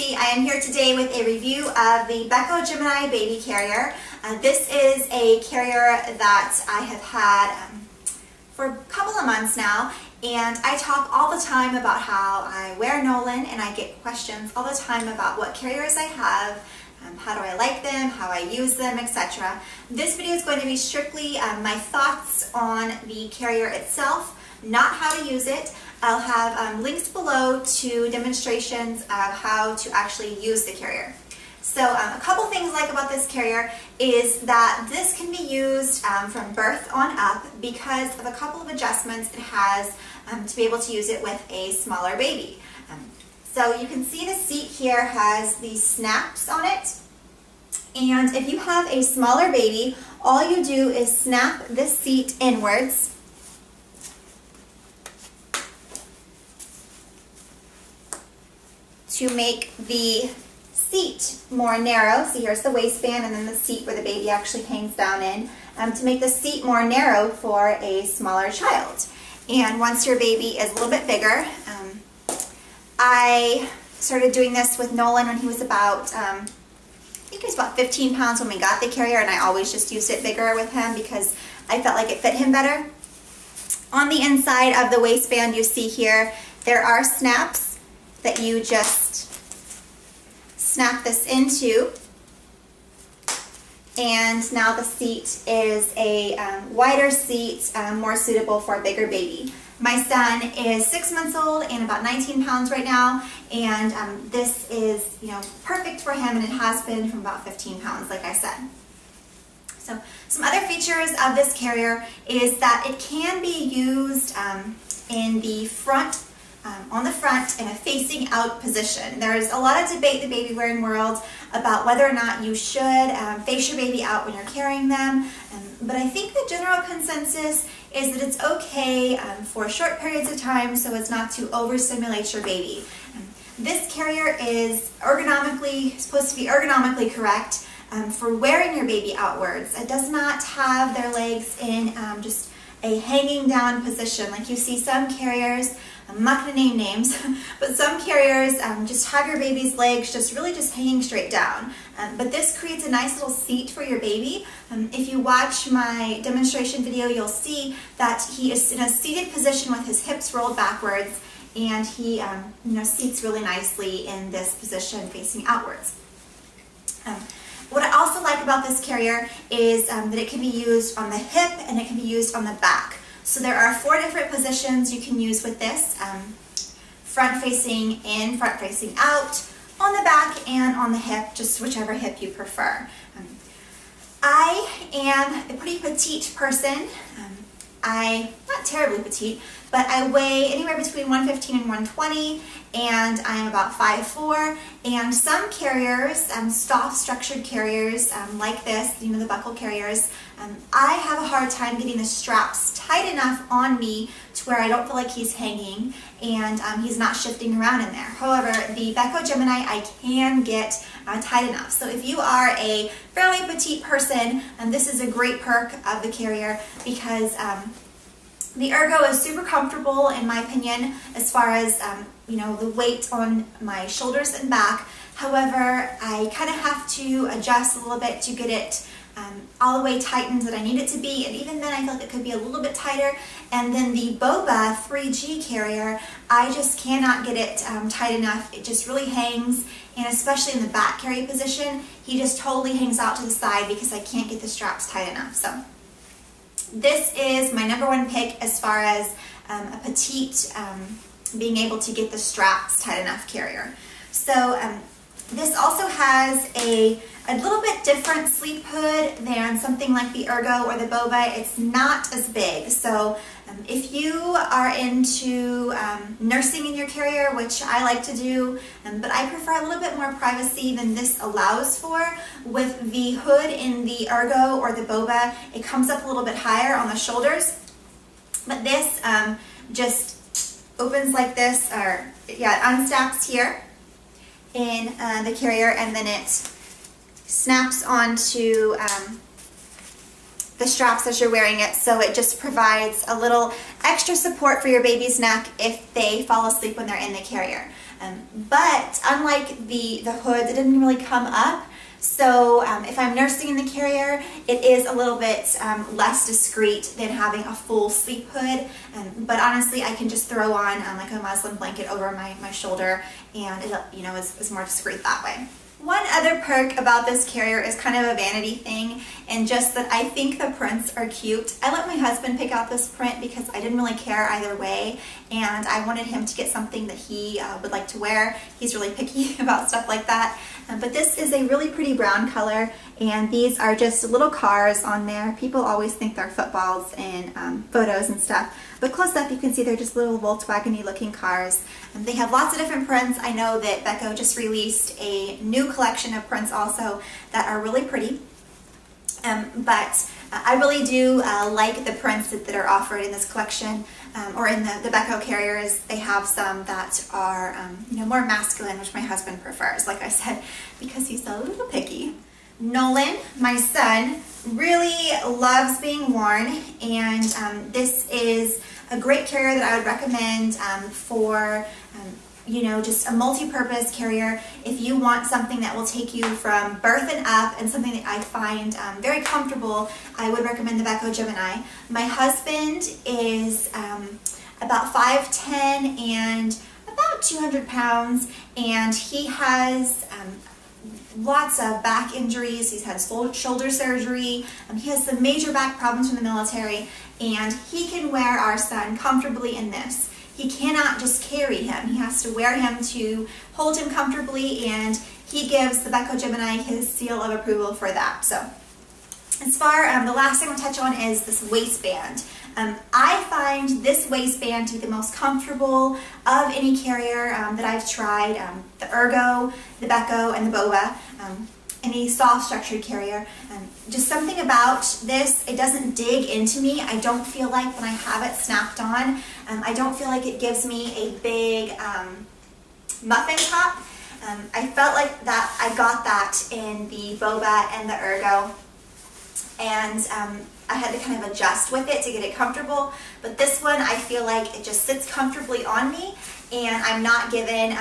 Kelsey. I am here today with a review of the Beco Gemini baby carrier. This is a carrier that I have had for a couple of months now, and I talk all the time about how I wear Nolan, and I get questions all the time about what carriers I have, how do I like them, how I use them, etc. This video is going to be strictly my thoughts on the carrier itself, not how to use it. I'll have links below to demonstrations of how to actually use the carrier. So a couple things I like about this carrier is that this can be used from birth on up because of a couple of adjustments it has to be able to use it with a smaller baby. So you can see the seat here has these snaps on it, and if you have a smaller baby, all you do is snap this seat inwards to make the seat more narrow. See, here's the waistband and then the seat where the baby actually hangs down in, to make the seat more narrow for a smaller child. And once your baby is a little bit bigger, I started doing this with Nolan when he was about, I think he was about 15 pounds when we got the carrier, and I always just used it bigger with him because I felt like it fit him better. On the inside of the waistband, you see here, there are snaps that you just snap this into, and now the seat is a wider seat, more suitable for a bigger baby. My son is 6 months old and about 19 pounds right now, and this is, perfect for him, and it has been from about 15 pounds, like I said. So some other features of this carrier is that it can be used in the front, on the front in a facing out position. There's a lot of debate in the baby wearing world about whether or not you should face your baby out when you're carrying them, but I think the general consensus is that it's okay for short periods of time so as not to overstimulate your baby. This carrier is supposed to be ergonomically correct for wearing your baby outwards. It does not have their legs in just a hanging down position like you see some carriers. I'm not going to name names, but some carriers just have your baby's legs just hanging straight down. But this creates a nice little seat for your baby. If you watch my demonstration video, you'll see that he is in a seated position with his hips rolled backwards, and he seats really nicely in this position facing outwards. What I also like about this carrier is that it can be used on the hip and it can be used on the back. So there are 4 different positions you can use with this: front facing in, front facing out, on the back, and on the hip, just whichever hip you prefer. I am a pretty petite person. Not terribly petite, but I weigh anywhere between 115 and 120, and I'm about 5'4", and some carriers, soft structured carriers like this, the buckle carriers, I have a hard time getting the straps tight enough on me to where I don't feel like he's hanging and he's not shifting around in there. However, the Beco Gemini I can get tight enough. So if you are a fairly petite person, this is a great perk of the carrier because the ergo is super comfortable in my opinion as far as the weight on my shoulders and back. However, I kind of have to adjust a little bit to get it all the way tightened that I need it to be, and even then I feel like it could be a little bit tighter. And then the Boba 3G carrier, I just cannot get it tight enough. It just really hangs, and especially in the back carry position, he just totally hangs out to the side because I can't get the straps tight enough. So this is my #1 pick as far as a petite, being able to get the straps tight enough carrier. So this also has a little bit different sleep hood than something like the Ergo or the Boba. It's not as big. So if you are into nursing in your carrier, which I like to do, but I prefer a little bit more privacy than this allows for, with the hood in the Ergo or the Boba, it comes up a little bit higher on the shoulders. But this just opens like this, or it unstaps here in the carrier, and then it snaps onto the straps as you're wearing it, so it just provides a little extra support for your baby's neck if they fall asleep when they're in the carrier. But unlike the hoods, it didn't really come up. So if I'm nursing in the carrier, it is a little bit less discreet than having a full sleep hood. But honestly, I can just throw on like a muslin blanket over my shoulder, and it, you know, is more discreet that way. One other perk about this carrier is kind of a vanity thing, and just that I think the prints are cute. I let my husband pick out this print because I didn't really care either way, and I wanted him to get something that he would like to wear. He's really picky about stuff like that. But this is a really pretty brown color, and these are just little cars on there. People always think they're footballs in photos and stuff, but close up you can see they're just little Volkswagen-y looking cars. They have lots of different prints. I know that Beco just released a new collection of prints also that are really pretty. But I really do like the prints that are offered in this collection, or in the Beco carriers. They have some that are you know, more masculine, which my husband prefers, like I said, because he's a little picky. Nolan, my son, really loves being worn, and this is a great carrier that I would recommend for you know, just a multi-purpose carrier. If you want something that will take you from birth and up, and something that I find very comfortable, I would recommend the Beco Gemini. My husband is about 5'10" and about 200 pounds, and he has lots of back injuries. He's had shoulder surgery. He has some major back problems from the military, and he can wear our son comfortably in this. He cannot just carry him. He has to wear him to hold him comfortably, and he gives the Beco Gemini his seal of approval for that. So, as far, the last thing I'll touch on is this waistband. I find this waistband to be the most comfortable of any carrier that I've tried. The Ergo, the Beco, and the Boba. Any soft structured carrier. Just something about this, it doesn't dig into me. I don't feel like when I have it snapped on, I don't feel like it gives me a big muffin top. I felt like that I got that in the Boba and the Ergo, and I had to kind of adjust with it to get it comfortable. But this one, I feel like it just sits comfortably on me, and I'm not given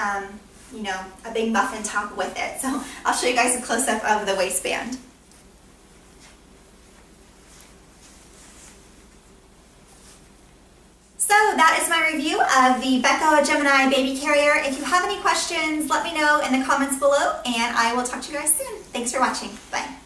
you know, a big muffin top with it. So I'll show you guys a close-up of the waistband. So that is my review of the Beco Gemini baby carrier. If you have any questions, let me know in the comments below, and I will talk to you guys soon. Thanks for watching. Bye.